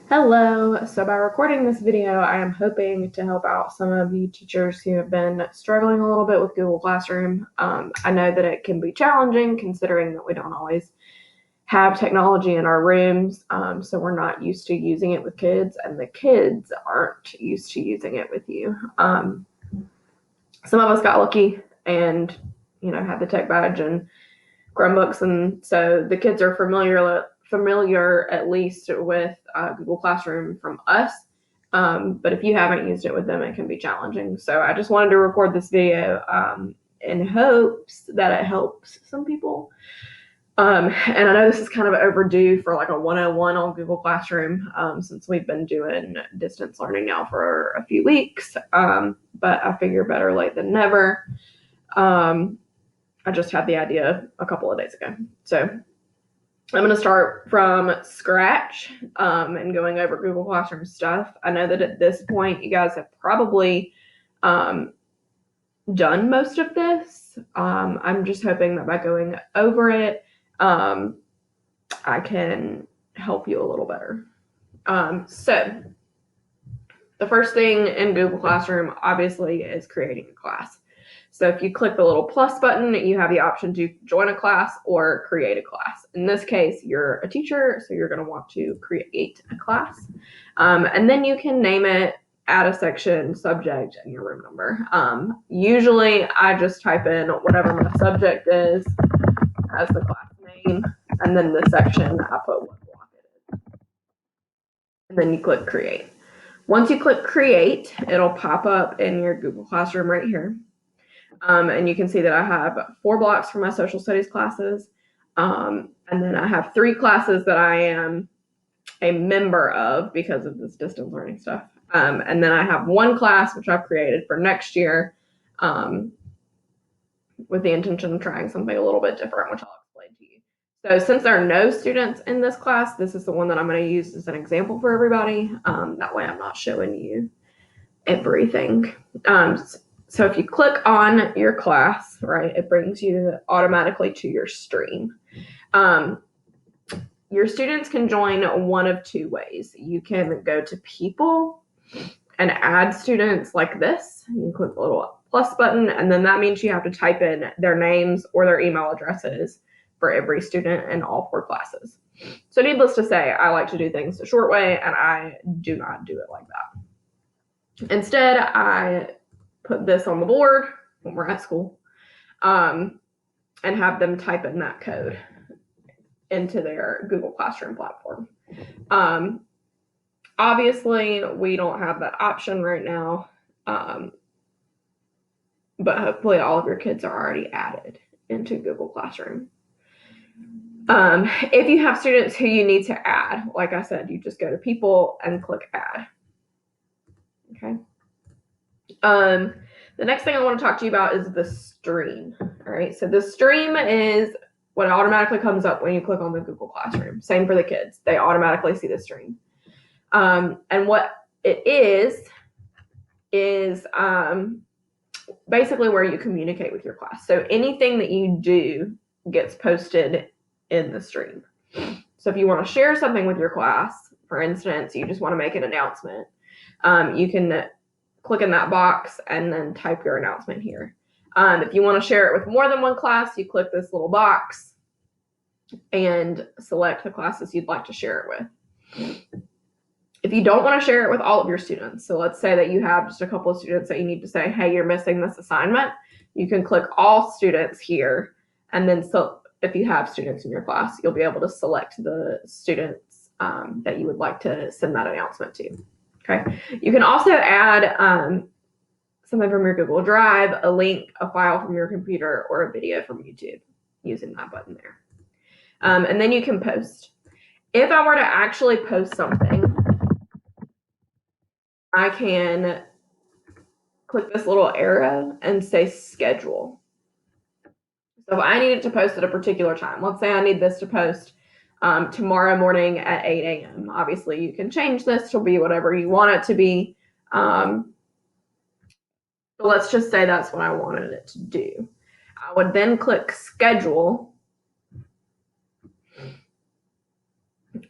Hello. So by recording this video, I am hoping to help out some of you teachers who have been struggling a little bit with Google Classroom. I know that it can be challenging considering that we don't always have technology in our rooms, so we're not used to using it with kids, and the kids aren't used to using it with you. Some of us got lucky and had the tech badge and Chromebooks, and so the kids are familiar at least with Google Classroom from us. But if you haven't used it with them, it can be challenging. So I just wanted to record this video in hopes that it helps some people. And I know this is kind of overdue for like a 101 on Google Classroom since we've been doing distance learning now for a few weeks. But I figure better late than never. I just had the idea a couple of days ago. So I'm going to start from scratch and going over Google Classroom stuff. I know that at this point, you guys have probably done most of this. I'm just hoping that by going over it, I can help you a little better. So the first thing in Google Classroom, obviously, is creating a class. So if you click the little plus button, you have the option to join a class or create a class. In this case, you're a teacher, so you're going to want to create a class. And then you can name it, add a section, subject, and your room number. Usually, I just type in whatever my subject is as the class name, and then the section, I put what block it is. And then you click create. Once you click create, it'll pop up in your Google Classroom right here. And you can see that I have 4 blocks for my social studies classes. And then I have 3 classes that I am a member of because of this distance learning stuff. And then I have 1 class which I've created for next year with the intention of trying something a little bit different, which I'll explain to you. So since there are no students in this class, this is the one that I'm going to use as an example for everybody. That way I'm not showing you everything. So if you click on your class, right, it brings you automatically to your stream. Your students can join one of 2 ways. You can go to people and add students like this. You click the little plus button, and then that means you have to type in their names or their email addresses for every student in all 4 classes. So needless to say, I like to do things the short way, and I do not do it like that. Instead, I put this on the board when we're at school and have them type in that code into their Google Classroom platform. Obviously, we don't have that option right now, but hopefully all of your kids are already added into Google Classroom. If you have students who you need to add, like I said, you just go to people and click add. Okay. The next thing I want to talk to you about is the stream. All right, so the stream is what automatically comes up when you click on the Google Classroom. Same for the kids. They automatically see the stream. And what it is basically where you communicate with your class. So anything that you do gets posted in the stream. So if you want to share something with your class, for instance, you just want to make an announcement, you can click in that box and then type your announcement here. If you want to share it with more than 1 class, you click this little box and select the classes you'd like to share it with. If you don't want to share it with all of your students, so let's say that you have just a couple of students that you need to say, hey, you're missing this assignment, you can click all students here, and then so if you have students in your class, you'll be able to select the students that you would like to send that announcement to. Okay. You can also add something from your Google Drive, a link, a file from your computer, or a video from YouTube using that button there. And then you can post. If I were to actually post something, I can click this little arrow and say schedule. So if I needed to post at a particular time, let's say I need this to post tomorrow morning at 8 a.m. Obviously, you can change this to be whatever you want it to be. But let's just say that's what I wanted it to do. I would then click schedule,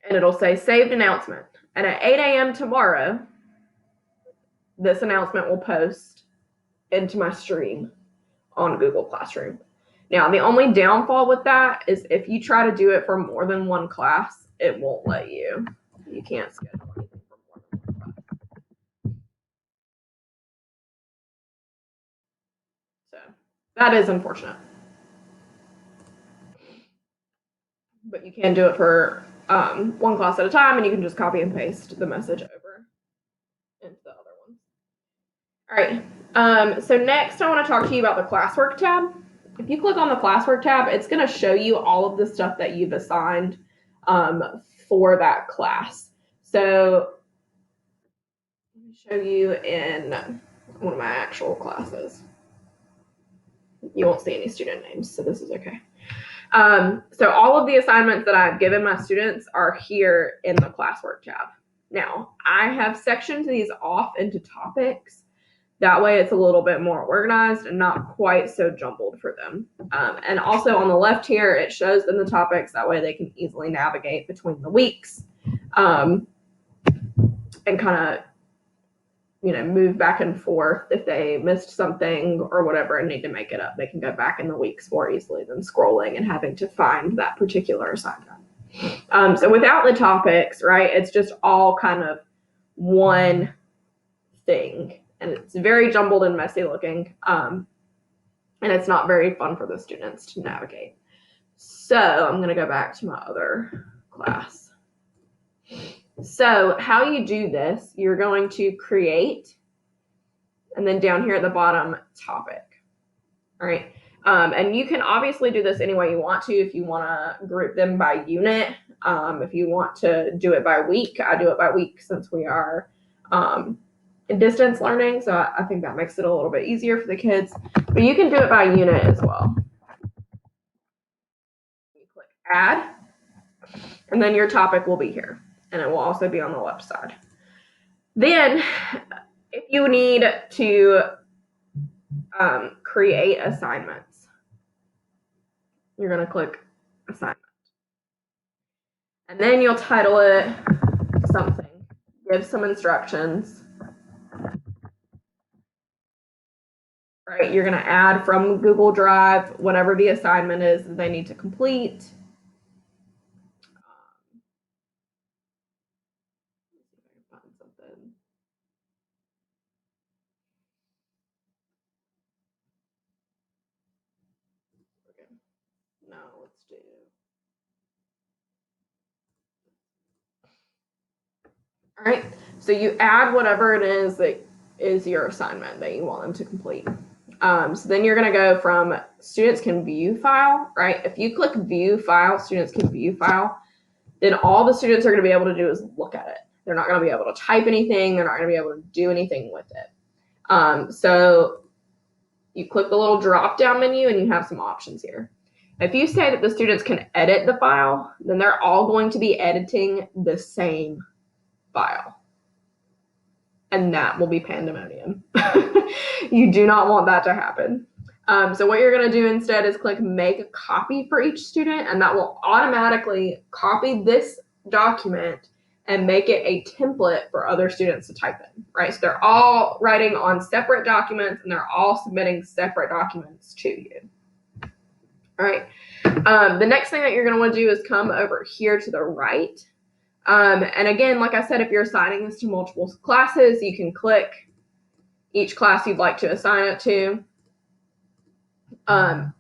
and it'll say saved announcement. And at 8 a.m. tomorrow, this announcement will post into my stream on Google Classroom. Now, the only downfall with that is if you try to do it for more than one class, it won't let you. You can't schedule anything for more than one class. So that is unfortunate. But you can do it for one class at a time, and you can just copy and paste the message over into the other one. All right. So next, I want to talk to you about the classwork tab. If you click on the classwork tab, it's going to show you all of the stuff that you've assigned for that class. So let me show you in one of my actual classes. You won't see any student names, so this is okay. So all of the assignments that I've given my students are here in the classwork tab. Now, I have sectioned these off into topics. That way it's a little bit more organized and not quite so jumbled for them. And also on the left here, it shows them the topics. That way they can easily navigate between the weeks and kind of, move back and forth. If they missed something or whatever and need to make it up, they can go back in the weeks more easily than scrolling and having to find that particular assignment. So without the topics, right, it's just all kind of one thing. And it's very jumbled and messy looking. And it's not very fun for the students to navigate. So I'm going to go back to my other class. So how you do this, you're going to create, and then down here at the bottom, topic. All right. And you can obviously do this any way you want to. If you want to group them by unit, if you want to do it by week, I do it by week since we are in distance learning. So I think that makes it a little bit easier for the kids. But you can do it by unit as well. You click add, and then your topic will be here. And it will also be on the left side. Then, if you need to create assignments, you're going to click assignment. And then you'll title it something, give some instructions. Right, you're going to add from Google Drive whatever the assignment is that they need to complete. No, let's do. All right, so you add whatever it is that is your assignment that you want them to complete. So then you're going to go from students can view file, right? If you click view file, students can view file, then all the students are going to be able to do is look at it. They're not going to be able to type anything. They're not going to be able to do anything with it. So you click the little drop down menu and you have some options here. If you say that the students can edit the file, then they're all going to be editing the same file. And that will be pandemonium. You do not want that to happen. So what you're going to do instead is click make a copy for each student, and that will automatically copy this document and make it a template for other students to type in, right? So they're all writing on separate documents and they're all submitting separate documents to you. All right. The next thing that you're going to want to do is come over here to the right. And again, like I said, if you're assigning this to multiple classes, you can click each class you'd like to assign it to.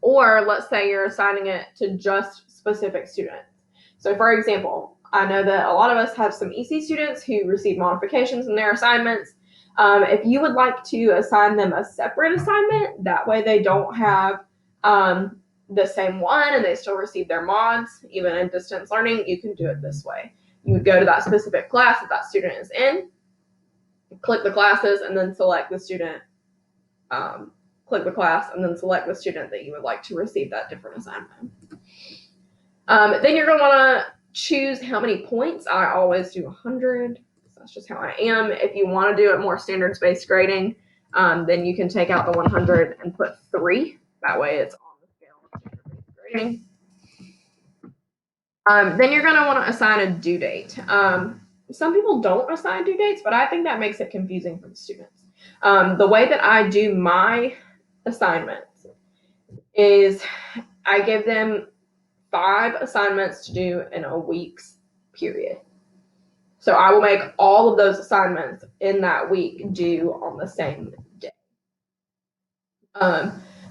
Or let's say you're assigning it to just specific students. So for example, I know that a lot of us have some EC students who receive modifications in their assignments. If you would like to assign them a separate assignment, that way they don't have the same one and they still receive their mods, even in distance learning, you can do it this way. You would go to that specific class that student is in, click the classes, and then select the student, click the class, and then select the student that you would like to receive that different assignment. Then you're going to want to choose how many points. I always do 100. So that's just how I am. If you want to do it more standards-based grading, then you can take out the 100 and put 3. That way it's on the scale of standard-based grading. Then you're going to want to assign a due date. Some people don't assign due dates, but I think that makes it confusing for the students. The way that I do my assignments is I give them 5 assignments to do in a week's period. So I will make all of those assignments in that week due on the same day.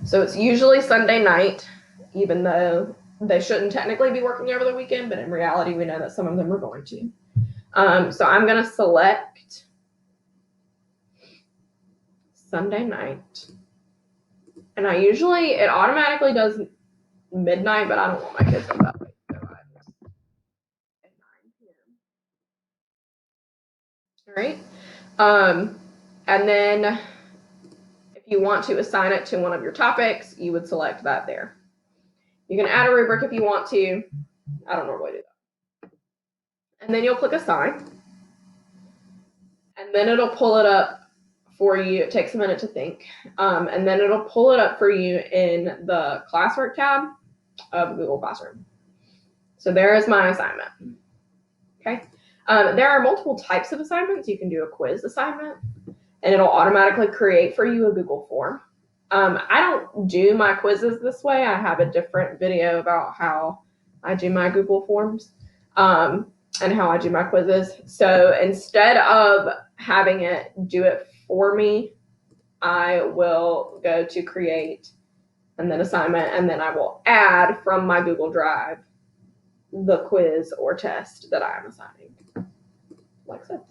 So it's usually Sunday night, even though they shouldn't technically be working over the weekend, but in reality, we know that some of them are going to. So I'm going to select Sunday night. And it automatically does midnight, but I don't want my kids up that late. So at 9 p.m. All right. And then if you want to assign it to one of your topics, you would select that there. You can add a rubric if you want to. I don't normally do that. And then you'll click assign. And then it'll pull it up for you. It takes a minute to think. And then it'll pull it up for you in the classwork tab of Google Classroom. So there is my assignment. Okay. There are multiple types of assignments. You can do a quiz assignment, and it'll automatically create for you a Google form. I don't do my quizzes this way. I have a different video about how I do my Google forms and how I do my quizzes. So instead of having it do it for me, I will go to create and then assignment, and then I will add from my Google Drive the quiz or test that I am assigning, like so.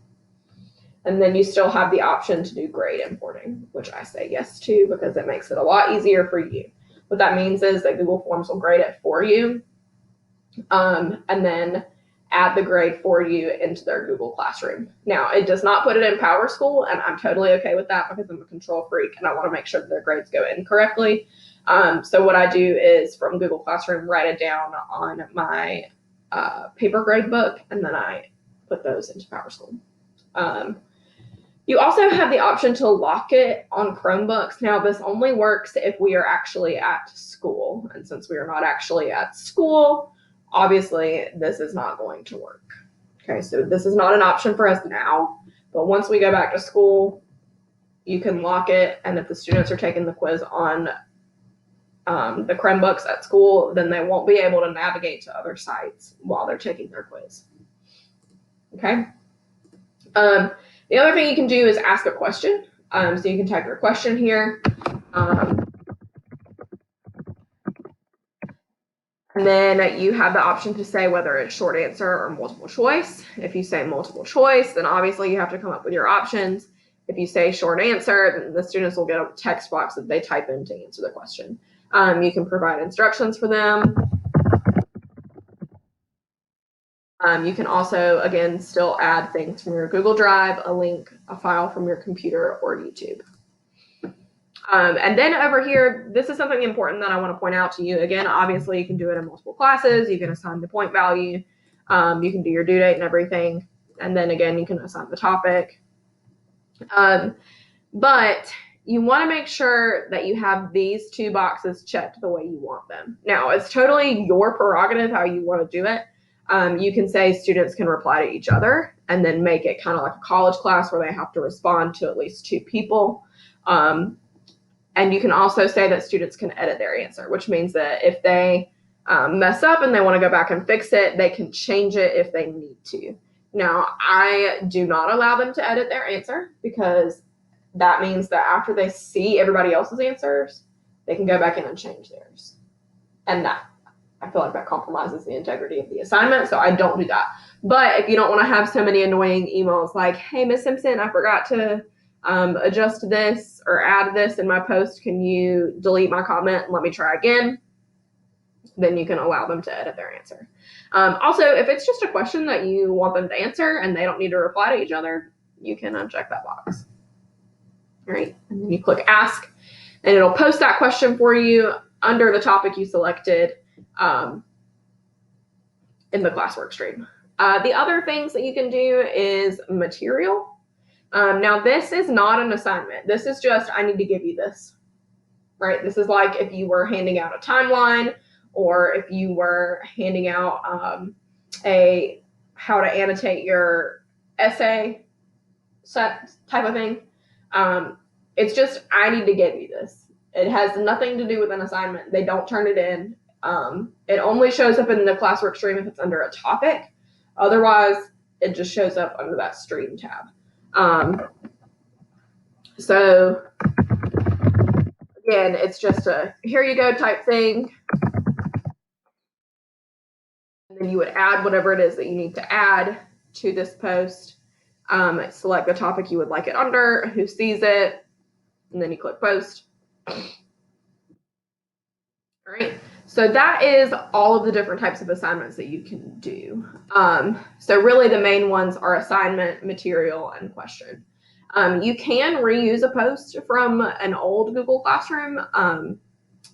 And then you still have the option to do grade importing, which I say yes to because it makes it a lot easier for you. What that means is that Google Forms will grade it for you, and then add the grade for you into their Google Classroom. Now, it does not put it in PowerSchool, and I'm totally okay with that because I'm a control freak and I want to make sure that their grades go in correctly. So what I do is from Google Classroom, write it down on my paper grade book, and then I put those into PowerSchool. You also have the option to lock it on Chromebooks. Now, this only works if we are actually at school. And since we are not actually at school, obviously this is not going to work. Okay, so this is not an option for us now, but once we go back to school, you can lock it. And if the students are taking the quiz on the Chromebooks at school, then they won't be able to navigate to other sites while they're taking their quiz. Okay. The other thing you can do is ask a question. So you can type your question here. And then you have the option to say whether it's short answer or multiple choice. If you say multiple choice, then obviously you have to come up with your options. If you say short answer, then the students will get a text box that they type in to answer the question. You can provide instructions for them. You can also, again, still add things from your Google Drive, a link, a file from your computer or YouTube. And then over here, this is something important that I want to point out to you. Again, obviously, you can do it in multiple classes. You can assign the point value. You can do your due date and everything. And then, again, you can assign the topic. But you want to make sure that you have these 2 boxes checked the way you want them. Now, it's totally your prerogative how you want to do it. You can say students can reply to each other and then make it kind of like a college class where they have to respond to at least 2 people. And you can also say that students can edit their answer, which means that if they mess up and they want to go back and fix it, they can change it if they need to. Now, I do not allow them to edit their answer because that means that after they see everybody else's answers, they can go back in and change theirs. And I feel like that compromises the integrity of the assignment, so I don't do that. But if you don't want to have so many annoying emails like, hey, Miss Simpson, I forgot to adjust this or add this in my post, can you delete my comment and let me try again? Then you can allow them to edit their answer. Also, if it's just a question that you want them to answer and they don't need to reply to each other, you can uncheck that box. All right, and then you click ask, and it'll post that question for you under the topic you selected in the classwork stream. The other things that you can do is material. Now, this is not an assignment. This is just, I need to give you this, right? This is like if you were handing out a timeline or if you were handing out a how to annotate your essay set type of thing. It's just, I need to give you this. It has nothing to do with an assignment. They don't turn it in. It only shows up in the classwork stream if it's under a topic. Otherwise, it just shows up under that stream tab. So again, it's just a here you go type thing. And then you would add whatever it is that you need to add to this post. Select the topic you would like it under, who sees it, and then you click post. All right, so that is all of the different types of assignments that you can do. So really the main ones are assignment, material, and question. You can reuse a post from an old Google Classroom,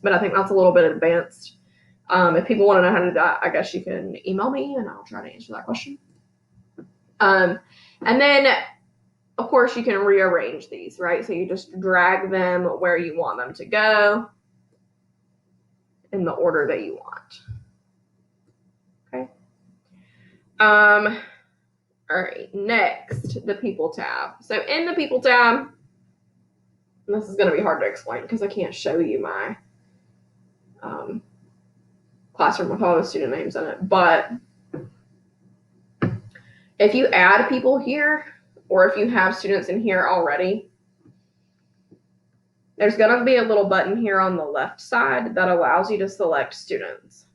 but I think that's a little bit advanced. If people want to know how to do that, I guess you can email me and I'll try to answer that question. And then, of course, you can rearrange these, right? So you just drag them where you want them to go in the order that you want. Okay. All right, next, the People tab. So in the People tab, and this is going to be hard to explain because I can't show you my classroom with all the student names in it, but if you add people here, or if you have students in here already, there's going to be a little button here on the left side that allows you to select students.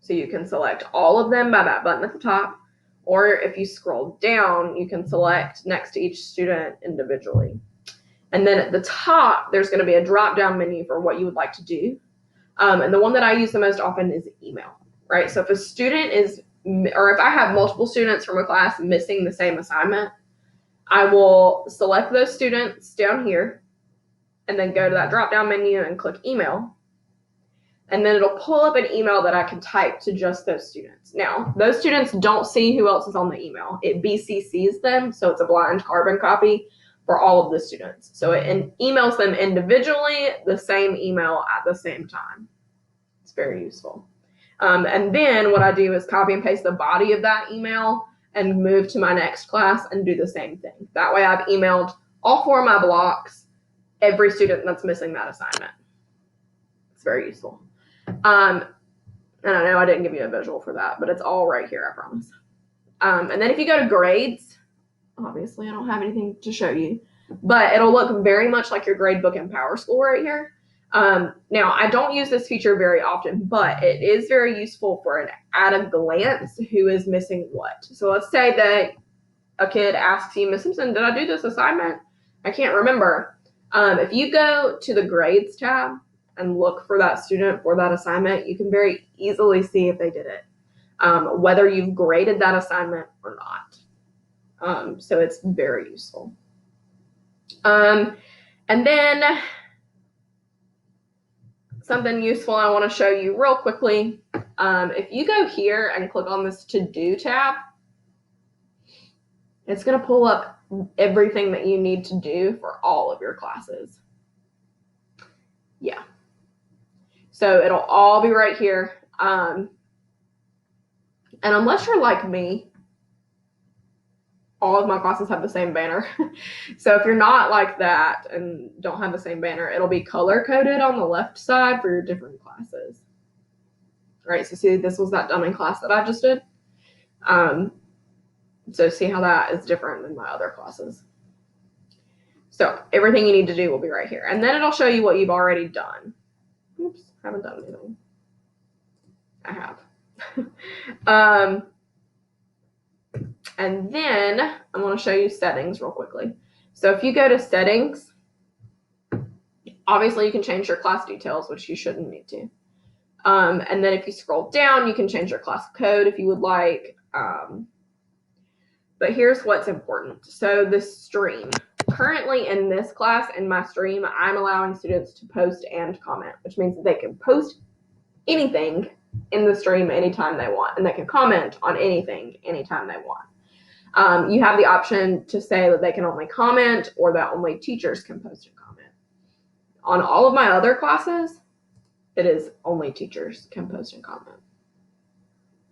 So you can select all of them by that button at the top, or if you scroll down, you can select next to each student individually. And then at the top, there's going to be a drop-down menu for what you would like to do. And the one that I use the most often is email, right? So if a student is, or if I have multiple students from a class missing the same assignment, I will select those students down here and then go to that drop-down menu and click email. And then it'll pull up an email that I can type to just those students. Now, those students don't see who else is on the email. It BCCs them, so it's a blind carbon copy for all of the students. So it emails them individually the same email at the same time. It's very useful. And then what I do is copy and paste the body of that email and move to my next class and do the same thing. That way I've emailed all 4 of my blocks, every student that's missing that assignment. It's very useful. And I know I didn't give you a visual for that, but it's all right here, I promise. And then if you go to grades, obviously I don't have anything to show you, but it'll look very much like your gradebook in PowerSchool right here. Now, I don't use this feature very often, but it is very useful for an at a glance who is missing what. So let's say that a kid asks you, Ms. Simpson, did I do this assignment? I can't remember. If you go to the grades tab and look for that student for that assignment, you can very easily see if they did it, whether you've graded that assignment or not. So it's very useful. And then something useful I want to show you real quickly. If you go here and click on this to-do tab, it's going to pull up everything that you need to do for all of your classes. Yeah. So it'll all be right here. And unless you're like me, all of my classes have the same banner. So if you're not like that and don't have the same banner, it'll be color-coded on the left side for your different classes. All right, so see, this was that dummy class that I just did. So see how that is different than my other classes. So everything you need to do will be right here. And then it'll show you what you've already done. Oops, haven't done anything. I have. And then I'm going to show you settings real quickly. So if you go to settings, obviously you can change your class details, which you shouldn't need to. And then if you scroll down, you can change your class code if you would like. But here's what's important. So the stream. Currently in this class, in my stream, I'm allowing students to post and comment, which means that they can post anything in the stream anytime they want, and they can comment on anything anytime they want. You have the option to say that they can only comment or that only teachers can post and comment. On all of my other classes, it is only teachers can post and comment.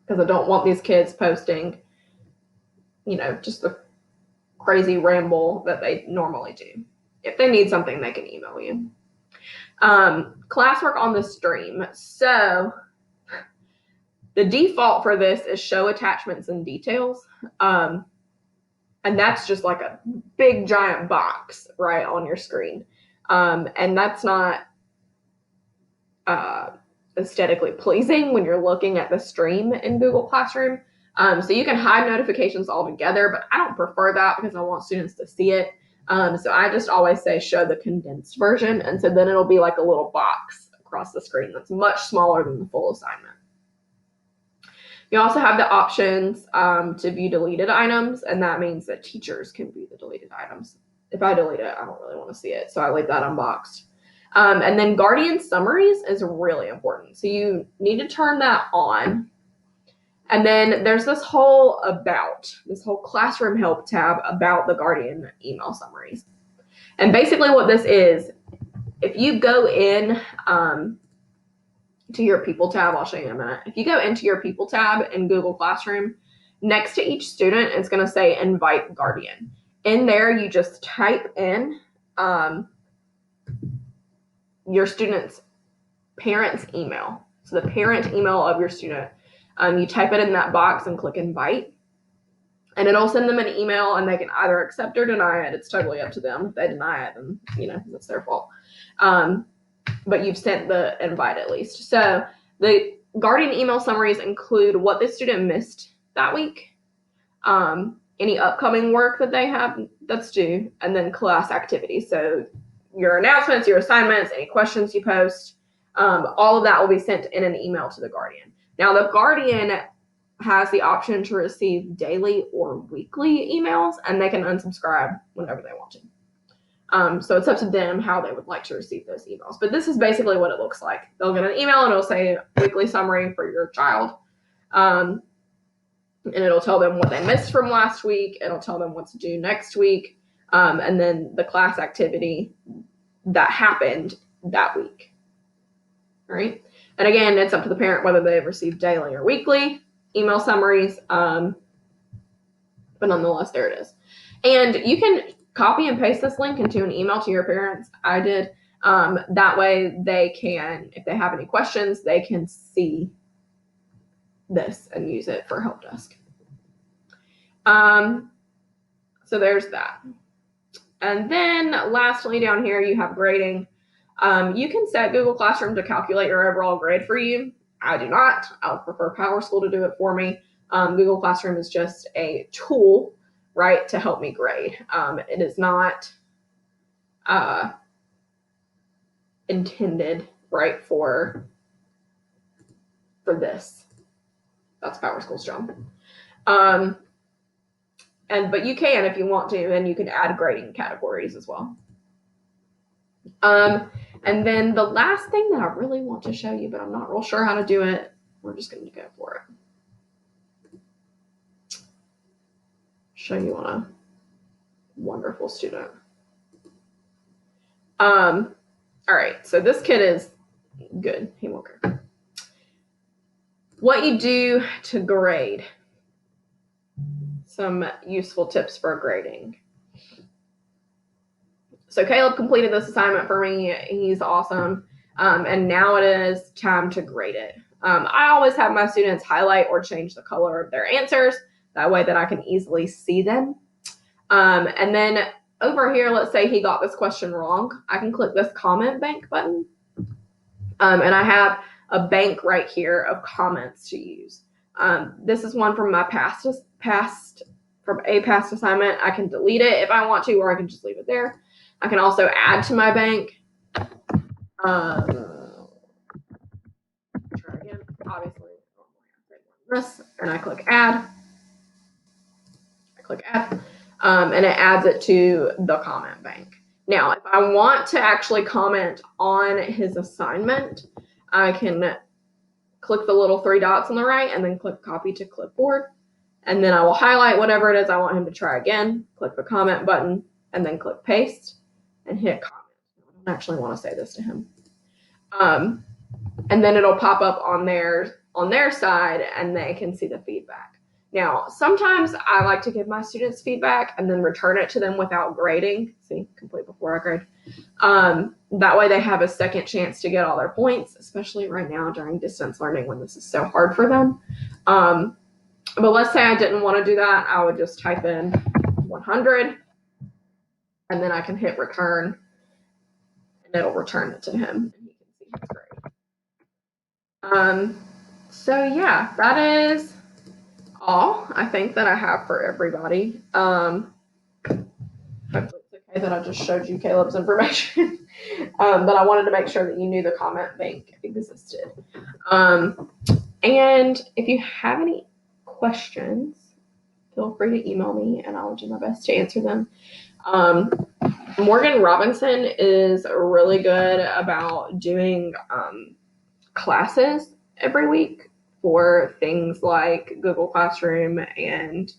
Because I don't want these kids posting, just the crazy ramble that they normally do. If they need something, they can email you. Classwork on the stream. So the default for this is show attachments and details. And that's just like a big giant box right on your screen. And that's not aesthetically pleasing when you're looking at the stream in Google Classroom. So you can hide notifications altogether, but I don't prefer that because I want students to see it. So I just always say show the condensed version. And so then it'll be like a little box across the screen that's much smaller than the full assignment. You also have the options to view deleted items, and that means that teachers can view the deleted items. If I delete it, I don't really want to see it, so I leave that unboxed. And then Guardian Summaries is really important. So you need to turn that on. And then there's this whole classroom help tab about the Guardian email summaries. And basically what this is, if you go in to your People tab, I'll show you in a minute. If you go into your People tab in Google Classroom, next to each student, it's going to say Invite Guardian. In there, you just type in your student's parent's email. So the parent email of your student. You type it in that box and click Invite. And it'll send them an email, and they can either accept or deny it. It's totally up to them. If they deny it, then, that's their fault. But you've sent the invite at least. So the Guardian email summaries include what the student missed that week, any upcoming work that they have that's due, and then class activities. So your announcements, your assignments, any questions you post, all of that will be sent in an email to the Guardian. Now, the Guardian has the option to receive daily or weekly emails, and they can unsubscribe whenever they want to. So it's up to them how they would like to receive those emails. But this is basically what it looks like. They'll get an email, and it'll say weekly summary for your child. And it'll tell them what they missed from last week. It'll tell them what's due next week. And then the class activity that happened that week. All right. And again, it's up to the parent whether they've received daily or weekly email summaries. But nonetheless, there it is. And you can copy and paste this link into an email to your parents. I did. That way they can, if they have any questions, they can see this and use it for help desk. So there's that. And then lastly, down here, you have grading. You can set Google Classroom to calculate your overall grade for you. I do not. I would prefer PowerSchool to do it for me. Google Classroom is just a tool, right, to help me grade. It is not intended, right, for this. That's PowerSchool's job. But you can if you want to, and you can add grading categories as well. And then the last thing that I really want to show you, but I'm not real sure how to do it, we're just going to go for it. Show you on a wonderful student. All right, so this kid is good. He won't care. What you do to grade. Some useful tips for grading. So Caleb completed this assignment for me. He's awesome. And now it is time to grade it. I always have my students highlight or change the color of their answers. That way that I can easily see them. And then over here, let's say he got this question wrong. I can click this comment bank button. And I have a bank right here of comments to use. This is one from my past assignment. I can delete it if I want to, or I can just leave it there. I can also add to my bank. Try again. Obviously, this, and I click add. And it adds it to the comment bank. Now, if I want to actually comment on his assignment, I can click the little 3 dots on the right and then click copy to clipboard. And then I will highlight whatever it is I want him to try again, click the comment button, and then click paste and hit comment. I don't actually want to say this to him. and then it'll pop up on their side, and they can see the feedback. Now, sometimes I like to give my students feedback and then return it to them without grading. See, complete before I grade. That way they have a second chance to get all their points, especially right now during distance learning when this is so hard for them. But let's say I didn't want to do that. I would just type in 100, and then I can hit return, and it'll return it to him, and he can see his grade. So yeah, that is all I think that I have for everybody. Hopefully it's okay that I just showed you Caleb's information. But I wanted to make sure that you knew the comment bank existed. And if you have any questions, feel free to email me and I'll do my best to answer them. Morgan Robinson is really good about doing classes every week for things like Google Classroom and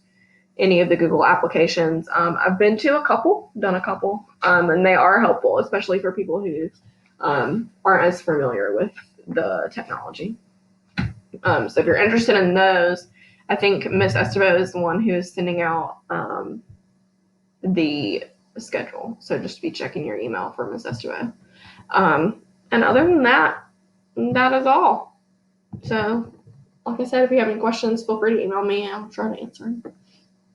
any of the Google applications. I've been to a couple, done a couple, and they are helpful, especially for people who aren't as familiar with the technology. So if you're interested in those, I think Miss Estevo is the one who is sending out the schedule. So just be checking your email for Miss Estevo. And other than that, that is all. So, like I said, if you have any questions, feel free to email me. I'll try to answer them.